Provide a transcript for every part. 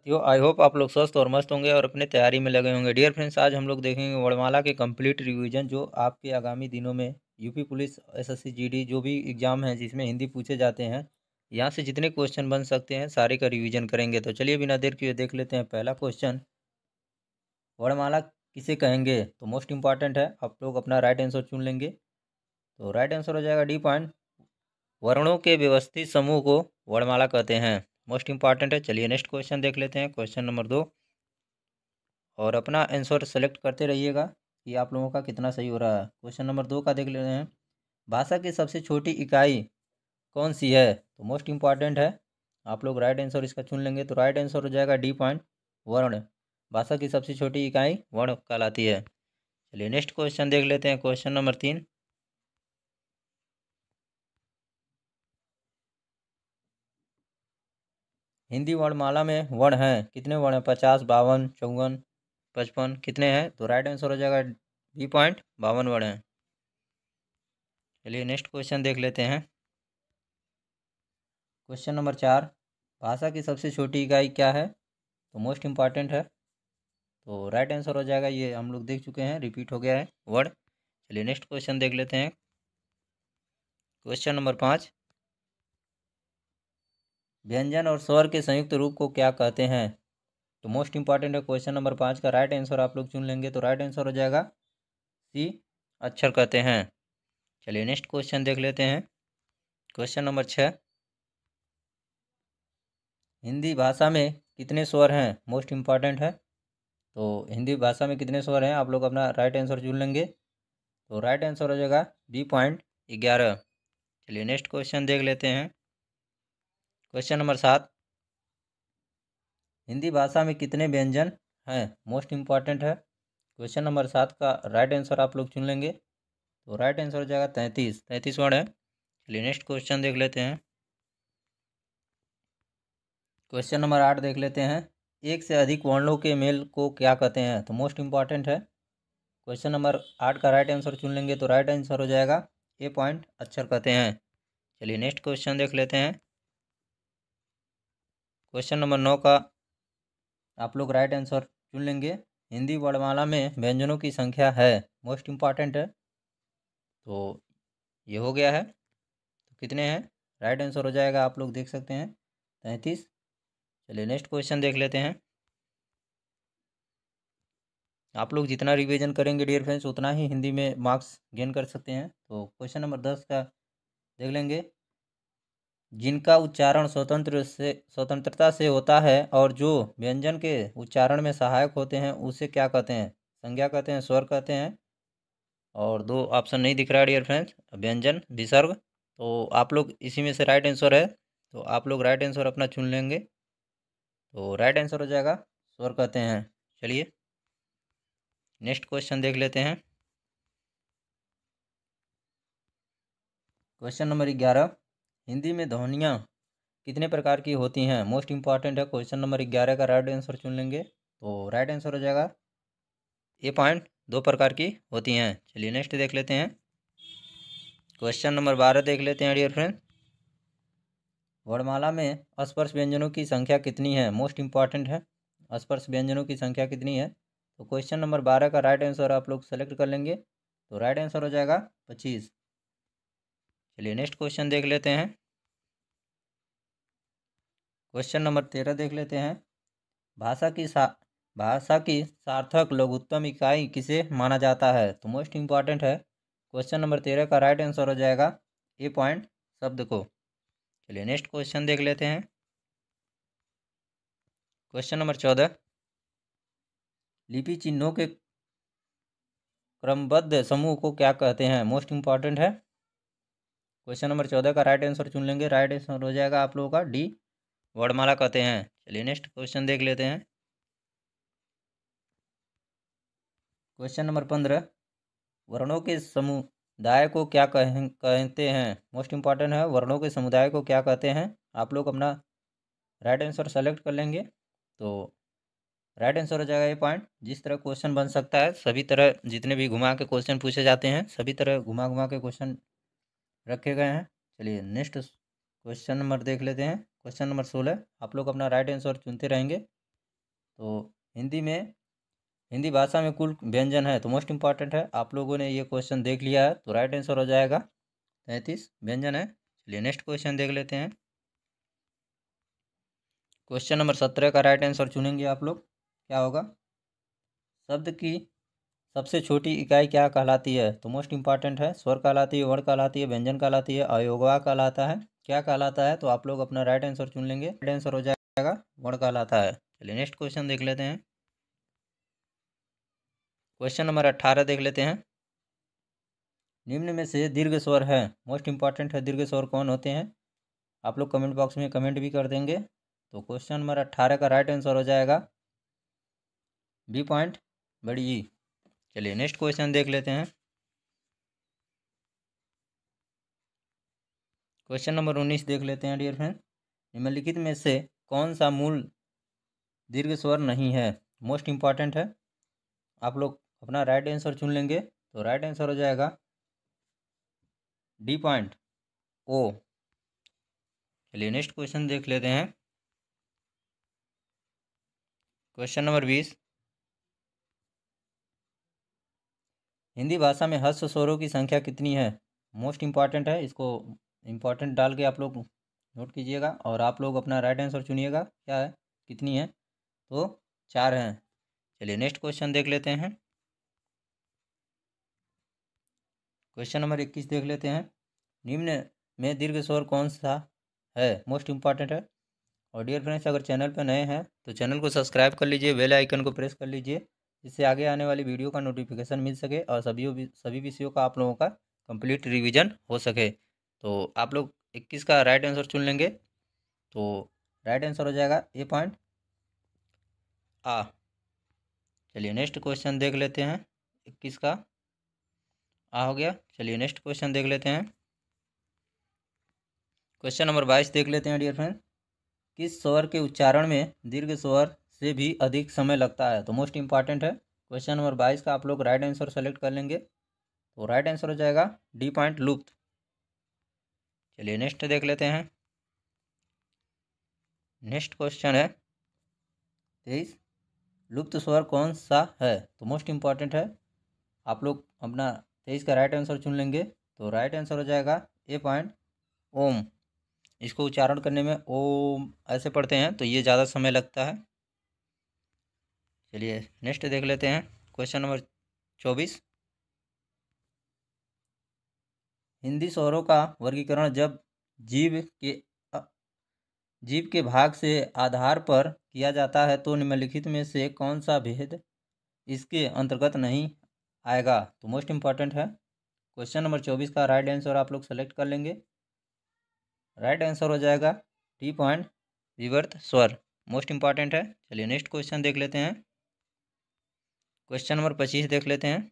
साथियों, I hope आप लोग स्वस्थ और मस्त होंगे और अपने तैयारी में लगे होंगे। डियर फ्रेंड्स, आज हम लोग देखेंगे वर्णमाला के कंप्लीट रिवीजन जो आपके आगामी दिनों में यूपी पुलिस, एसएससी, जीडी जो भी एग्जाम है जिसमें हिंदी पूछे जाते हैं, यहाँ से जितने क्वेश्चन बन सकते हैं सारे का रिवीजन करेंगे। तो चलिए बिना देर किए देख लेते हैं पहला क्वेश्चन। वर्णमाला किसे कहेंगे? तो मोस्ट इंपॉर्टेंट है, आप लोग अपना राइट आंसर चुन लेंगे। तो राइट आंसर हो जाएगा डी पॉइंट। वर्णों के व्यवस्थित समूह को वर्णमाला कहते हैं। मोस्ट इंपॉर्टेंट है। चलिए नेक्स्ट क्वेश्चन देख लेते हैं, क्वेश्चन नंबर 2। और अपना आंसर सेलेक्ट करते रहिएगा कि आप लोगों का कितना सही हो रहा है। क्वेश्चन नंबर 2 का देख लेते हैं। भाषा की सबसे छोटी इकाई कौन सी है? तो मोस्ट इंपॉर्टेंट है, आप लोग राइट आंसर इसका चुन लेंगे। तो राइट आंसर हो जाएगा डी पॉइंट, वर्ण। भाषा की सबसे छोटी इकाई वर्ण कहलाती है। चलिए नेक्स्ट क्वेश्चन देख लेते हैं, क्वेश्चन नंबर 3। हिंदी वर्णमाला में वर्ण हैं कितने? वर्ण हैं 50, 52, 54, 55, कितने हैं? तो राइट आंसर हो जाएगा बी पॉइंट, 52 वर्ण हैं। चलिए नेक्स्ट क्वेश्चन देख लेते हैं, क्वेश्चन नंबर 4। भाषा की सबसे छोटी इकाई क्या है? तो मोस्ट इंपॉर्टेंट है, तो राइट आंसर हो जाएगा, ये हम लोग देख चुके हैं, रिपीट हो गया है वर्ड। चलिए नेक्स्ट क्वेश्चन देख लेते हैं, क्वेश्चन नंबर 5। व्यंजन और स्वर के संयुक्त रूप को क्या कहते हैं? तो मोस्ट इंपॉर्टेंट है, क्वेश्चन नंबर 5 का राइट आंसर आप लोग चुन लेंगे। तो राइट आंसर हो जाएगा सी, अक्षर कहते हैं। चलिए नेक्स्ट क्वेश्चन देख लेते हैं, क्वेश्चन नंबर 6। हिंदी भाषा में कितने स्वर हैं? मोस्ट इंपॉर्टेंट है, तो हिंदी भाषा में कितने स्वर हैं आप लोग अपना राइट आंसर चुन लेंगे। तो राइट आंसर हो जाएगा बी पॉइंट, 11। चलिए नेक्स्ट क्वेश्चन देख लेते हैं, क्वेश्चन नंबर 7। हिंदी भाषा में कितने व्यंजन हैं? मोस्ट इंपॉर्टेंट है, क्वेश्चन नंबर 7 का राइट आंसर आप लोग चुन लेंगे। तो राइट आंसर हो जाएगा 33 वर्ड है। चलिए नेक्स्ट क्वेश्चन देख लेते हैं, क्वेश्चन नंबर 8 देख लेते हैं। एक से अधिक वर्णों के मेल को क्या कहते हैं? तो मोस्ट इंपॉर्टेंट है, क्वेश्चन नंबर 8 का राइट आंसर चुन लेंगे। तो राइट आंसर हो जाएगा ए पॉइंट, अक्षर कहते हैं। चलिए नेक्स्ट क्वेश्चन देख लेते हैं, क्वेश्चन नंबर 9 का आप लोग राइट आंसर चुन लेंगे। हिंदी वर्णमाला में व्यंजनों की संख्या है, मोस्ट इंपॉर्टेंट है, तो ये हो गया है। तो कितने हैं? राइट आंसर हो जाएगा, आप लोग देख सकते हैं, 33। चलिए नेक्स्ट क्वेश्चन देख लेते हैं। आप लोग जितना रिवीजन करेंगे डियर फ्रेंड्स उतना ही हिंदी में मार्क्स गेन कर सकते हैं। तो क्वेश्चन नंबर 10 का देख लेंगे। जिनका उच्चारण स्वतंत्रता से होता है और जो व्यंजन के उच्चारण में सहायक होते हैं उसे क्या कहते हैं? संज्ञा कहते हैं, स्वर कहते हैं, और दो ऑप्शन नहीं दिख रहा है डियर फ्रेंड्स, व्यंजन, विसर्ग। तो आप लोग इसी में से राइट आंसर है, तो आप लोग राइट आंसर अपना चुन लेंगे। तो राइट आंसर हो जाएगा स्वर कहते हैं। चलिए नेक्स्ट क्वेश्चन देख लेते हैं, क्वेश्चन नंबर 11। हिंदी में ध्वनियाँ कितने प्रकार की होती हैं? मोस्ट इंपॉर्टेंट है, क्वेश्चन नंबर 11 का राइट आंसर चुन लेंगे। तो राइट आंसर हो जाएगा ए पॉइंट, 2 प्रकार की होती हैं। चलिए नेक्स्ट देख लेते हैं, क्वेश्चन नंबर 12 देख लेते हैं डियर फ्रेंड। वर्णमाला में स्पर्श व्यंजनों की संख्या कितनी है? मोस्ट इंपॉर्टेंट है, स्पर्श व्यंजनों की संख्या कितनी है? तो क्वेश्चन नंबर 12 का राइट आंसर आप लोग सेलेक्ट कर लेंगे। तो राइट आंसर हो जाएगा 25। चलिए नेक्स्ट क्वेश्चन देख लेते हैं, क्वेश्चन नंबर 13 देख लेते हैं। भाषा की सार्थक लघुत्तम इकाई किसे माना जाता है? तो मोस्ट इंपॉर्टेंट है, क्वेश्चन नंबर 13 का राइट आंसर हो जाएगा ए पॉइंट, शब्द को। चलिए नेक्स्ट क्वेश्चन देख लेते हैं, क्वेश्चन नंबर 14। लिपि चिन्हों के क्रमबद्ध समूह को क्या कहते हैं? मोस्ट इंपॉर्टेंट है, क्वेश्चन नंबर 14 का राइट आंसर चुन लेंगे। राइट आंसर हो जाएगा आप लोगों का डी, वर्णमाला कहते हैं। चलिए नेक्स्ट क्वेश्चन देख लेते हैं, क्वेश्चन नंबर 15। वर्णों के समुदाय को क्या कहते हैं? मोस्ट इंपॉर्टेंट है, वर्णों के समुदाय को क्या कहते हैं? आप लोग अपना राइट आंसर सेलेक्ट कर लेंगे। तो राइट आंसर हो जाएगा ये पॉइंट। जिस तरह क्वेश्चन बन सकता है सभी तरह, जितने भी घुमा के क्वेश्चन पूछे जाते हैं सभी तरह घुमा घुमा के क्वेश्चन रखे गए हैं। चलिए नेक्स्ट क्वेश्चन नंबर देख लेते हैं, क्वेश्चन नंबर 16। आप लोग अपना राइट आंसर चुनते रहेंगे। तो हिंदी भाषा में कुल व्यंजन है, तो मोस्ट इम्पॉर्टेंट है। आप लोगों ने ये क्वेश्चन देख लिया है, तो राइट आंसर हो जाएगा 33 व्यंजन है। चलिए नेक्स्ट क्वेश्चन देख लेते हैं। क्वेश्चन नंबर 17 का राइट आंसर चुनेंगे आप लोग, क्या होगा? शब्द की सबसे छोटी इकाई क्या कहलाती है? तो मोस्ट इंपॉर्टेंट है। स्वर कहलाती है, वर्ण कहलाती है, व्यंजन कहलाती है, अयोगवा कहलाता है, क्या कहलाता है? तो आप लोग अपना राइट आंसर चुन लेंगे। राइट आंसर हो जाएगा वर्ण कहलाता है। चलिए नेक्स्ट क्वेश्चन देख लेते हैं। क्वेश्चन नंबर 18 देख लेते हैं। निम्न में से दीर्घ स्वर है, मोस्ट इंपॉर्टेंट है। दीर्घ स्वर कौन होते हैं? आप लोग कमेंट बॉक्स में कमेंट भी कर देंगे। तो क्वेश्चन नंबर 18 का राइट आंसर हो जाएगा बी पॉइंट, बड़ी ई। चलिए नेक्स्ट क्वेश्चन देख लेते हैं। क्वेश्चन नंबर 19 देख लेते हैं डियर फ्रेंड। निम्नलिखित में से कौन सा मूल दीर्घ स्वर नहीं है? मोस्ट इंपॉर्टेंट है। आप लोग अपना राइट आंसर चुन लेंगे। तो राइट आंसर हो जाएगा डी पॉइंट ओ। चलिए नेक्स्ट क्वेश्चन देख लेते हैं। Question number 20। हिंदी भाषा में ह्रस्व स्वरों की संख्या कितनी है? मोस्ट इंपॉर्टेंट है, इसको इम्पॉर्टेंट डाल के आप लोग नोट कीजिएगा और आप लोग अपना राइट आंसर चुनिएगा, क्या है, कितनी है? तो 4 हैं। चलिए नेक्स्ट क्वेश्चन देख लेते हैं। क्वेश्चन नंबर 21 देख लेते हैं। निम्न में दीर्घ स्वर कौन सा है? मोस्ट इंपॉर्टेंट है। और डियर फ्रेंड्स, अगर चैनल पर नए हैं तो चैनल को सब्सक्राइब कर लीजिए, बेल आइकन को प्रेस कर लीजिए, जिससे आगे आने वाली वीडियो का नोटिफिकेशन मिल सके और सभी विषयों का आप लोगों का कंप्लीट रिवीजन हो सके। तो आप लोग 21 का राइट आंसर चुन लेंगे। तो राइट आंसर हो जाएगा ए पॉइंट आ। चलिए नेक्स्ट क्वेश्चन देख लेते हैं। 21 का आ हो गया। चलिए नेक्स्ट क्वेश्चन देख लेते हैं। क्वेश्चन नंबर 22 देख लेते हैं डियर फ्रेंड। किस स्वर के उच्चारण में दीर्घ स्वर से भी अधिक समय लगता है? तो मोस्ट इंपॉर्टेंट है। क्वेश्चन नंबर 22 का आप लोग राइट आंसर सेलेक्ट कर लेंगे। तो राइट आंसर हो जाएगा डी पॉइंट लुप्त। चलिए नेक्स्ट देख लेते हैं। नेक्स्ट क्वेश्चन है 23। लुप्त स्वर कौन सा है? तो मोस्ट इंपॉर्टेंट है। आप लोग अपना 23 का राइट आंसर चुन लेंगे। तो राइट आंसर हो जाएगा ए पॉइंट ओम। इसको उच्चारण करने में ओम ऐसे पढ़ते हैं तो ये ज़्यादा समय लगता है। चलिए नेक्स्ट देख लेते हैं। Question number 24। हिंदी स्वरों का वर्गीकरण जब जीव के जीव के भाग से आधार पर किया जाता है तो निम्नलिखित में से कौन सा भेद इसके अंतर्गत नहीं आएगा? तो मोस्ट इंपॉर्टेंट है। क्वेश्चन नंबर 24 का राइट आंसर आप लोग सेलेक्ट कर लेंगे। राइट आंसर हो जाएगा टी पॉइंट विवर्त स्वर, मोस्ट इंपॉर्टेंट है। चलिए नेक्स्ट क्वेश्चन देख लेते हैं। क्वेश्चन नंबर 25 देख लेते हैं।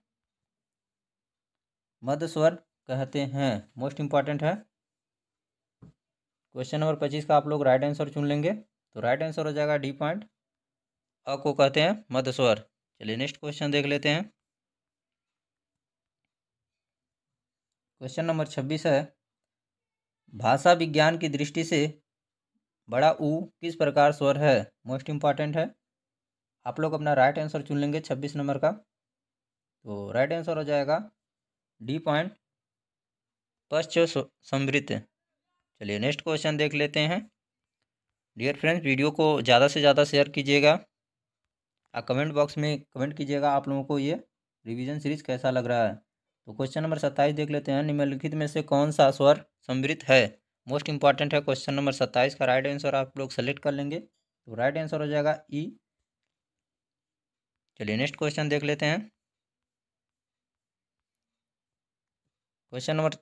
मध्य स्वर कहते हैं, मोस्ट इंपॉर्टेंट है। क्वेश्चन नंबर 25 का आप लोग राइट आंसर चुन लेंगे। तो राइट आंसर हो जाएगा डी पॉइंट अ को कहते हैं मध्य स्वर। चलिए नेक्स्ट क्वेश्चन देख लेते हैं। क्वेश्चन नंबर 26 है। भाषा विज्ञान की दृष्टि से बड़ा ऊ किस प्रकार स्वर है? मोस्ट इंपॉर्टेंट है। आप लोग अपना राइट आंसर चुन लेंगे 26 नंबर का। तो राइट आंसर हो जाएगा डी पॉइंट पश्च समृत। चलिए नेक्स्ट क्वेश्चन देख लेते हैं। डियर फ्रेंड्स, वीडियो को ज़्यादा से ज़्यादा शेयर कीजिएगा और कमेंट बॉक्स में कमेंट कीजिएगा आप लोगों को ये रिवीजन सीरीज कैसा लग रहा है। तो क्वेश्चन नंबर 27 देख लेते हैं। निम्नलिखित में से कौन सा स्वर समृत है? मोस्ट इंपॉर्टेंट है। क्वेश्चन नंबर 27 का राइट आंसर आप लोग सेलेक्ट कर लेंगे। तो राइट आंसर हो जाएगा ई। चलिए नेक्स्ट क्वेश्चन देख लेते हैं। क्वेश्चन नंबर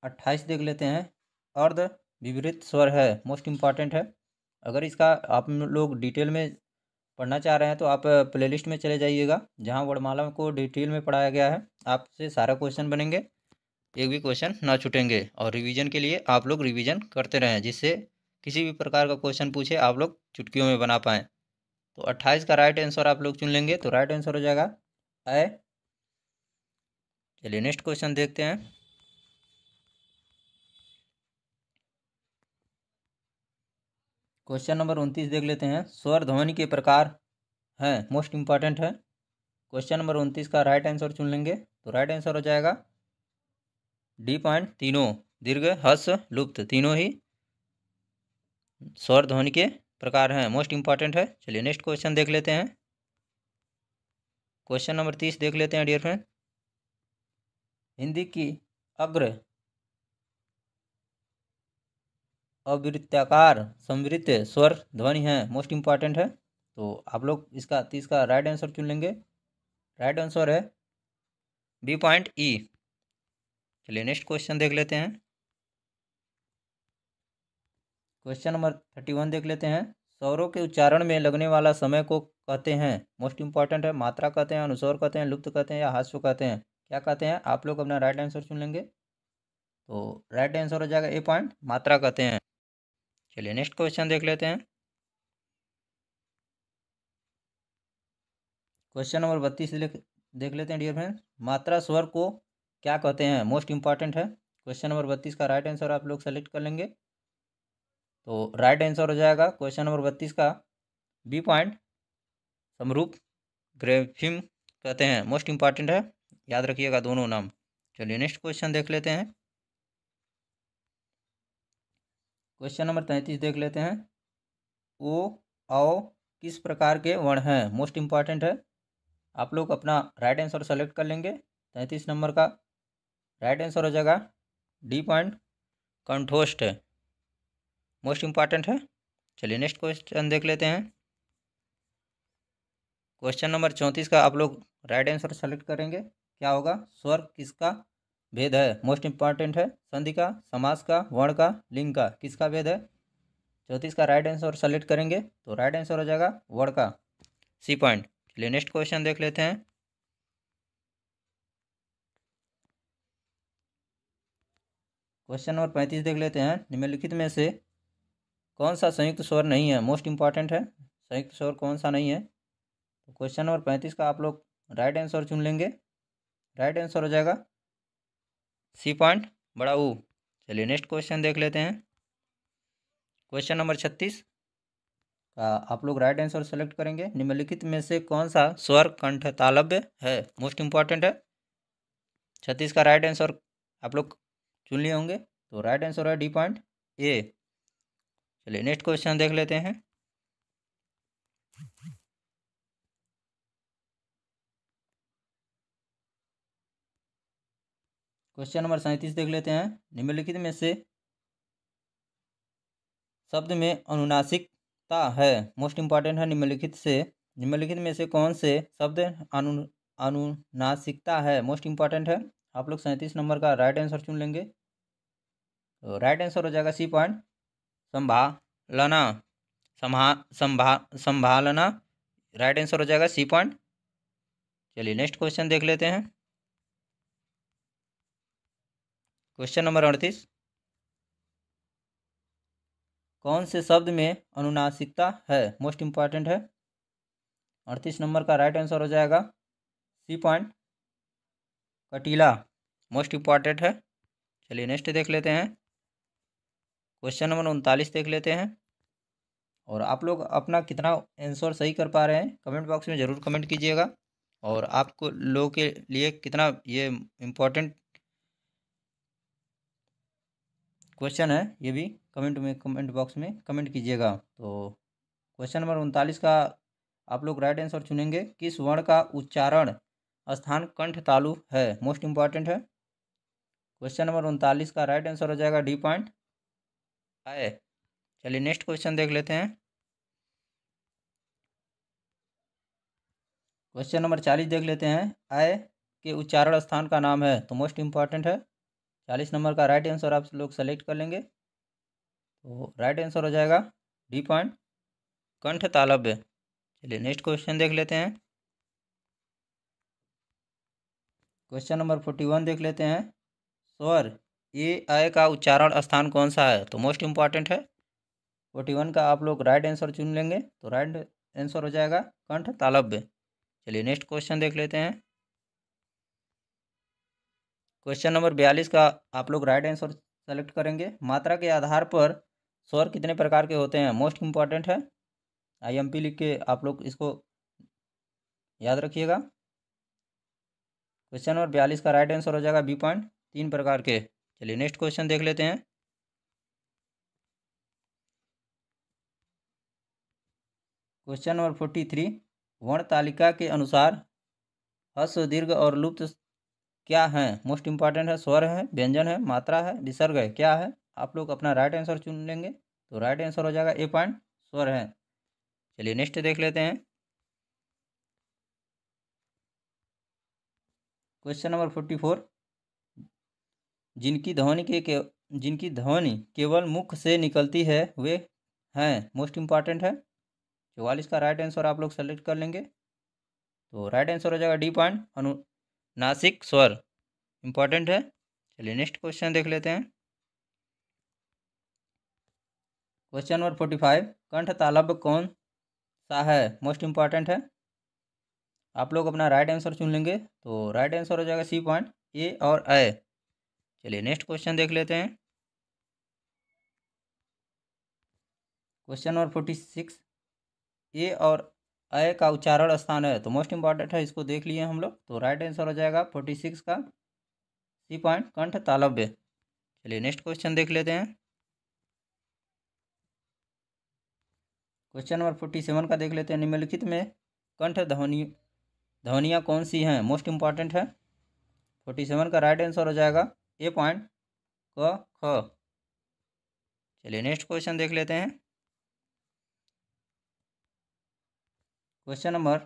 28 देख लेते हैं। अर्ध विपरीत स्वर है, मोस्ट इंपॉर्टेंट है। अगर इसका आप लोग डिटेल में पढ़ना चाह रहे हैं तो आप प्लेलिस्ट में चले जाइएगा, जहां वर्णमाला को डिटेल में पढ़ाया गया है। आपसे सारा क्वेश्चन बनेंगे, एक भी क्वेश्चन ना छूटेंगे। और रिवीजन के लिए आप लोग रिवीजन करते रहें, जिससे किसी भी प्रकार का क्वेश्चन पूछे आप लोग चुटकियों में बना पाएँ। तो 28 का राइट आंसर आप लोग चुन लेंगे। तो राइट आंसर हो जाएगा ए। चलिए नेक्स्ट क्वेश्चन देखते हैं। क्वेश्चन नंबर 29 देख लेते हैं। स्वर ध्वनि के प्रकार हैं, मोस्ट इम्पॉर्टेंट है। क्वेश्चन नंबर 29 का राइट आंसर चुन लेंगे तो राइट आंसर हो जाएगा डी पॉइंट। तीनों दीर्घ, हस्व, लुप्त तीनों ही स्वर ध्वनि के प्रकार हैं, मोस्ट इम्पॉर्टेंट है। चलिए नेक्स्ट क्वेश्चन देख लेते हैं। क्वेश्चन नंबर 30 देख लेते हैं डियर फ्रेंड। हिंदी की अग्र अवृत्ताकार समृद्ध स्वर ध्वनि है, मोस्ट इम्पॉर्टेंट है। तो आप लोग इसका 30 का राइट आंसर चुन लेंगे। राइट आंसर है बी पॉइंट ई। चलिए नेक्स्ट क्वेश्चन देख लेते हैं। क्वेश्चन नंबर 31 देख लेते हैं। स्वरों के उच्चारण में लगने वाला समय को कहते हैं, मोस्ट इंपॉर्टेंट है। मात्रा कहते हैं, अनुस्वर कहते हैं, लुप्त कहते हैं या हास्य कहते हैं, क्या कहते हैं? आप लोग अपना राइट आंसर चुन लेंगे। तो राइट आंसर हो जाएगा ए पॉइंट, मात्रा कहते हैं। चलिए नेक्स्ट क्वेश्चन देख लेते हैं। क्वेश्चन नंबर 32 देख लेते हैं डियर फ्रेंड्स। मात्रा स्वर को क्या कहते हैं, मोस्ट इंपॉर्टेंट है। क्वेश्चन नंबर 32 का राइट आंसर आप लोग सेलेक्ट कर लेंगे। तो राइट आंसर हो जाएगा क्वेश्चन नंबर 32 का बी पॉइंट, समरूप ग्रेफिम कहते हैं, मोस्ट इंपॉर्टेंट है। याद रखिएगा दोनों नाम। चलिए नेक्स्ट क्वेश्चन देख लेते हैं। क्वेश्चन नंबर 33 देख लेते हैं। ओ औ किस प्रकार के वर्ण हैं, मोस्ट इंपॉर्टेंट है। आप लोग अपना राइट आंसर सेलेक्ट कर लेंगे। 33 नंबर का राइट आंसर हो जाएगा डी पॉइंट, कंठोष्ठ है, मोस्ट इंपॉर्टेंट है। चलिए नेक्स्ट क्वेश्चन देख लेते हैं। क्वेश्चन नंबर 34 का आप लोग राइट आंसर सेलेक्ट करेंगे। क्या होगा? स्वर किसका भेद है, मोस्ट इंपॉर्टेंट है। संधि का, समास का, वर्ण का, लिंग का, किसका भेद है? 34 का राइट आंसर सेलेक्ट करेंगे तो राइट आंसर हो जाएगा वर्ण का, सी पॉइंट। चलिए नेक्स्ट क्वेश्चन देख लेते हैं। क्वेश्चन नंबर 35 देख लेते हैं। निम्नलिखित में से कौन सा संयुक्त स्वर नहीं है, मोस्ट इंपॉर्टेंट है। संयुक्त स्वर कौन सा नहीं है? तो क्वेश्चन नंबर 35 का आप लोग राइट आंसर चुन लेंगे। राइट आंसर हो जाएगा सी पॉइंट, बड़ा ऊ। चलिए नेक्स्ट क्वेश्चन देख लेते हैं। क्वेश्चन नंबर 36 का आप लोग राइट आंसर सेलेक्ट करेंगे। निम्नलिखित में से कौन सा स्वर कंठ तालव्य है, मोस्ट इंपॉर्टेंट है। 36 का राइट आंसर आप लोग चुन लिए होंगे तो राइट आंसर है डी पॉइंट, ए। चलिए नेक्स्ट क्वेश्चन देख लेते हैं। क्वेश्चन नंबर 37 देख लेते हैं। निम्नलिखित में से शब्द में अनुनासिकता है, मोस्ट इंपॉर्टेंट है। निम्नलिखित में से कौन से शब्द अनुनासिकता है, मोस्ट इंपॉर्टेंट है। आप लोग 37 नंबर का राइट आंसर चुन लेंगे तो राइट आंसर हो जाएगा सी पॉइंट, संभालना, संभालना। राइट आंसर हो जाएगा सी पॉइंट। चलिए नेक्स्ट क्वेश्चन देख लेते हैं। क्वेश्चन नंबर 38, कौन से शब्द में अनुनासिकता है, मोस्ट इंपॉर्टेंट है। 38 नंबर का राइट आंसर हो जाएगा सी पॉइंट, कटीला, मोस्ट इंपॉर्टेंट है। चलिए नेक्स्ट देख लेते हैं। क्वेश्चन नंबर 39 देख लेते हैं। और आप लोग अपना कितना आंसर सही कर पा रहे हैं कमेंट बॉक्स में ज़रूर कमेंट कीजिएगा। और आपको लोगों के लिए कितना ये इम्पोर्टेंट क्वेश्चन है ये भी कमेंट बॉक्स में कमेंट कीजिएगा। तो क्वेश्चन नंबर 39 का आप लोग राइट आंसर चुनेंगे। किस वर्ण का उच्चारण स्थान कंठ तालु है, मोस्ट इंपॉर्टेंट है। क्वेश्चन नंबर 39 का राइट आंसर हो जाएगा डी पॉइंट, है। चलिए नेक्स्ट क्वेश्चन देख लेते हैं। क्वेश्चन नंबर 40 देख लेते हैं। आय के उच्चारण स्थान का नाम है, तो मोस्ट इंपॉर्टेंट है। 40 नंबर का राइट आंसर आप लोग सेलेक्ट कर लेंगे तो राइट आंसर हो जाएगा डी पॉइंट, कंठ तालव्य। चलिए नेक्स्ट क्वेश्चन देख लेते हैं। क्वेश्चन नंबर 41 देख लेते हैं। स्वर ए आय का उच्चारण स्थान कौन सा है, तो मोस्ट इंपॉर्टेंट है। 41 का आप लोग राइट आंसर चुन लेंगे तो राइट आंसर हो जाएगा कंठ तालव्य। चलिए नेक्स्ट क्वेश्चन देख लेते हैं। क्वेश्चन नंबर 42 का आप लोग राइट आंसर सेलेक्ट करेंगे। मात्रा के आधार पर स्वर कितने प्रकार के होते हैं, मोस्ट इंपॉर्टेंट है। IMP लिख के आप लोग इसको याद रखिएगा। क्वेश्चन नंबर 42 का राइट आंसर हो जाएगा बी पॉइंट, 3 प्रकार के। चलिए नेक्स्ट क्वेश्चन देख लेते हैं। क्वेश्चन नंबर 43, वर्ण तालिका के अनुसार ह्रस्व, दीर्घ और लुप्त क्या है? मोस्ट इंपॉर्टेंट है, स्वर है, व्यंजन है, मात्रा है, विसर्ग है, क्या है? आप लोग अपना राइट आंसर चुन लेंगे। तो राइट आंसर हो जाएगा ए पॉइंट, स्वर है। चलिए नेक्स्ट देख लेते हैं। क्वेश्चन नंबर 44, जिनकी ध्वनि केवल मुख से निकलती है वे हैं? मोस्ट इंपॉर्टेंट है। 44 का राइट आंसर आप लोग सेलेक्ट कर लेंगे। तो राइट आंसर हो जाएगा डी पॉइंट, अनुनासिक स्वर इंपॉर्टेंट है। चलिए नेक्स्ट क्वेश्चन देख लेते हैं। क्वेश्चन नंबर 45, कंठ तालव्य कौन सा है? मोस्ट इंपॉर्टेंट है। आप लोग अपना राइट आंसर चुन लेंगे। तो राइट आंसर हो जाएगा सी पॉइंट, ए और ए। चलिए नेक्स्ट क्वेश्चन देख लेते हैं। क्वेश्चन नंबर 46, ए और ए का उच्चारण स्थान है। तो मोस्ट इंपॉर्टेंट है, इसको देख लिए हम लोग। तो राइट आंसर हो जाएगा 46 का सी पॉइंट, कंठ तालव्य। चलिए नेक्स्ट क्वेश्चन देख लेते हैं। क्वेश्चन नंबर 47 का देख लेते हैं। निम्नलिखित में कंठ ध्वनियाँ कौन सी हैं? मोस्ट इंपॉर्टेंट है। 47 का राइट आंसर हो जाएगा ए पॉइंट, क ख। चलिए नेक्स्ट क्वेश्चन देख लेते हैं। क्वेश्चन नंबर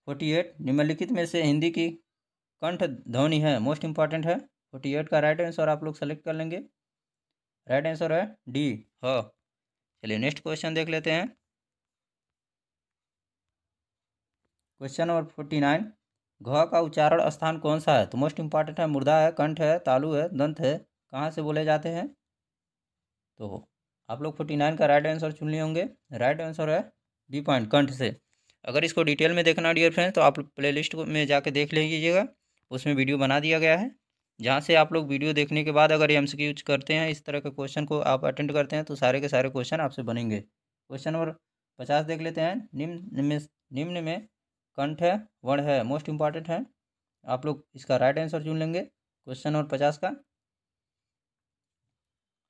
48, निम्नलिखित में से हिंदी की कंठ ध्वनि है? मोस्ट इंपॉर्टेंट है। 48 का राइट आंसर आप लोग सेलेक्ट कर लेंगे। राइट आंसर है डी, ह। चलिए नेक्स्ट क्वेश्चन देख लेते हैं। क्वेश्चन नंबर 49, घ का उच्चारण स्थान कौन सा है? तो मोस्ट इंपॉर्टेंट है, मुर्दा है, कंठ है, तालु है, दंत है, कहाँ से बोले जाते हैं? तो आप लोग 49 का राइट आंसर चुन लिए होंगे। राइट आंसर है बी पॉइंट, कंठ से। अगर इसको डिटेल में देखना डियर फ्रेंड्स, तो आप प्लेलिस्ट में जाके देख लीजिएगा, उसमें वीडियो बना दिया गया है, जहाँ से आप लोग वीडियो देखने के बाद अगर एमसीक्यू करते हैं, इस तरह के क्वेश्चन को आप अटेंड करते हैं, तो सारे के सारे क्वेश्चन आपसे बनेंगे। क्वेश्चन नंबर 50 देख लेते हैं। निम्न में कंठ है, वर्ण है, मोस्ट इंपॉर्टेंट है। आप लोग इसका राइट आंसर चुन लेंगे। क्वेश्चन नंबर 50 का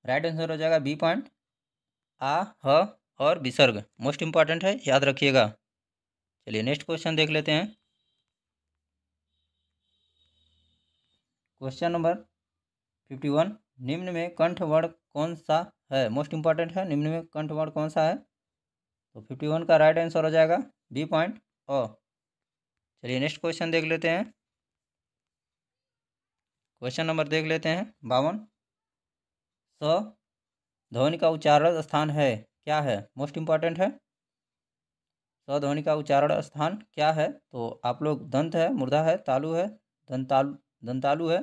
राइट आंसर हो जाएगा बी पॉइंट, आ, ह और विसर्ग मोस्ट इंपॉर्टेंट है, याद रखिएगा। चलिए नेक्स्ट क्वेश्चन देख लेते हैं। क्वेश्चन नंबर 51, निम्न में कंठ वर्ण कौन सा है? मोस्ट इंपॉर्टेंट है, निम्न में कंठ वर्ण कौन सा है? तो 51 का राइट आंसर हो जाएगा बी पॉइंट, अ। चलिए नेक्स्ट क्वेश्चन देख लेते हैं। क्वेश्चन नंबर देख लेते हैं 52, स ध्वनि का उच्चारण स्थान है, क्या है? मोस्ट इंपॉर्टेंट है। स ध्वनि का उच्चारण स्थान क्या है? तो आप लोग दंत है, मुर्दा है, तालु है, दंतालु है,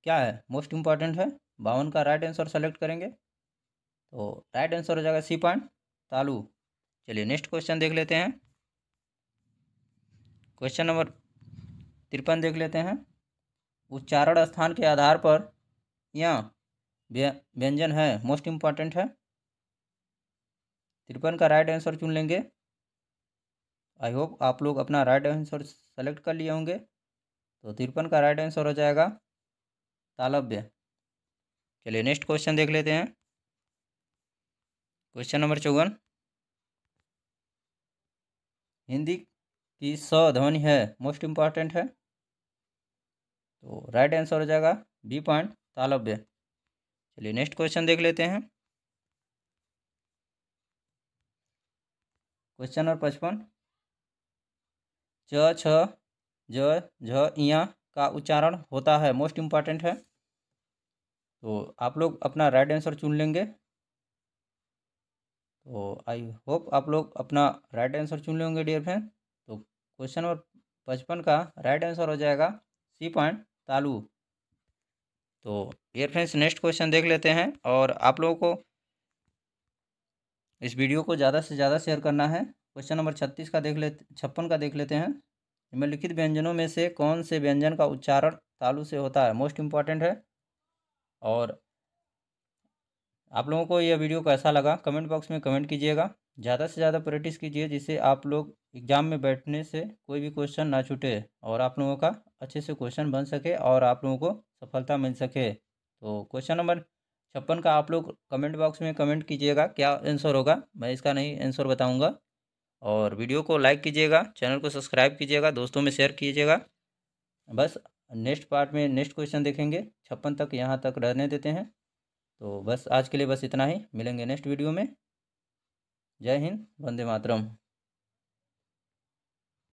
क्या है? मोस्ट इंपॉर्टेंट है। 52 का राइट आंसर सेलेक्ट करेंगे। तो राइट आंसर हो जाएगा सी पॉइंट, तालु। चलिए नेक्स्ट क्वेश्चन देख लेते हैं। क्वेश्चन नंबर 53 देख लेते हैं। उच्चारण स्थान के आधार पर या व्यंजन है, मोस्ट इंपॉर्टेंट है। 53 का राइट आंसर चुन लेंगे। आई होप आप लोग अपना राइट आंसर सेलेक्ट कर लिए होंगे। तो 53 का राइट आंसर हो जाएगा तालव्य। चलिए नेक्स्ट क्वेश्चन देख लेते हैं। क्वेश्चन नंबर 54, हिंदी की स ध्वनि है, मोस्ट इंपॉर्टेंट है। तो राइट आंसर हो जाएगा बी पॉइंट, तालव्य। चलिए नेक्स्ट क्वेश्चन देख लेते हैं। क्वेश्चन नंबर 55, च, छ, ज, झ, इया का उच्चारण होता है, मोस्ट इंपॉर्टेंट है। तो आप लोग अपना राइट आंसर चुन लेंगे। तो आई होप आप लोग अपना राइट आंसर चुन लेंगे डियर फ्रेंड। तो क्वेश्चन नंबर 55 का राइट आंसर हो जाएगा सी पॉइंट, तालु। तो डियर फ्रेंड्स नेक्स्ट क्वेश्चन देख लेते हैं, और आप लोगों को इस वीडियो को ज़्यादा से ज़्यादा शेयर करना है। क्वेश्चन नंबर 56 का देख लेते हैं। निम्नलिखित व्यंजनों में से कौन से व्यंजन का उच्चारण तालु से होता है? मोस्ट इंपॉर्टेंट है। और आप लोगों को यह वीडियो कैसा लगा कमेंट बॉक्स में कमेंट कीजिएगा। ज़्यादा से ज़्यादा प्रैक्टिस कीजिए, जिससे आप लोग एग्ज़ाम में बैठने से कोई भी क्वेश्चन ना छूटे और आप लोगों का अच्छे से क्वेश्चन बन सके और आप लोगों को सफलता मिल सके। तो क्वेश्चन नंबर 56 का आप लोग कमेंट बॉक्स में कमेंट कीजिएगा क्या आंसर होगा, मैं इसका नहीं आंसर बताऊंगा। और वीडियो को लाइक कीजिएगा, चैनल को सब्सक्राइब कीजिएगा, दोस्तों में शेयर कीजिएगा। बस नेक्स्ट पार्ट में नेक्स्ट क्वेश्चन देखेंगे, 56 तक यहाँ तक रहने देते हैं। तो बस आज के लिए बस इतना ही, मिलेंगे नेक्स्ट वीडियो में। जय हिंद, वंदे मातरम।